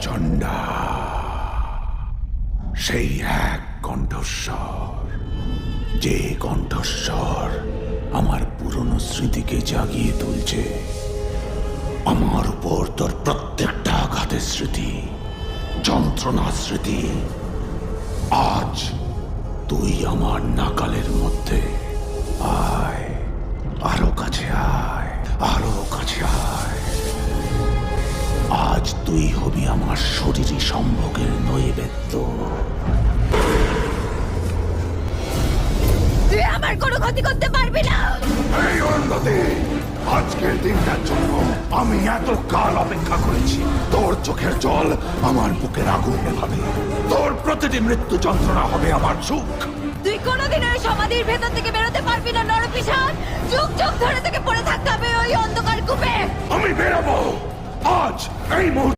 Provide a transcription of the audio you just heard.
চণ্ডা, সেই এক কণ্ঠস্বর, যে কণ্ঠস্বর আমার পুরনো স্মৃতিকে জাগিয়ে তুলছে। আমার উপর তোর প্রত্যেকটা আঘাতের স্মৃতি, যন্ত্রণার স্মৃতি। আজ তুই আমার নাকালের মধ্যে। আয়, আরো কাছে আয়, আরো কাছে আয়। আজ তুই হবি আমার শরীরী সম্ভোগের নৈবেদ্য। তুই আমার কোনো ক্ষতি করতে পারবি না। এই অরুন্ধতী, আজকের দিনটার জন্য আমি এত কাল অপেক্ষা করেছি। তোর চোখের জল আমার বুকের আগুন নেভাবে, তোর প্রতিটি মৃত্যু যন্ত্রণা হবে আমার সুখ। তুই কোনোদিন ওই সমাধির ভেতর থেকে বেরোতে পারবি না নরপিশাচ। যুগ যুগ ধরে থেকে পড়ে থাকতে হবে ওই অন্ধকার কূপে। আমি বেরোবো আজ, এই মুহূর্তে।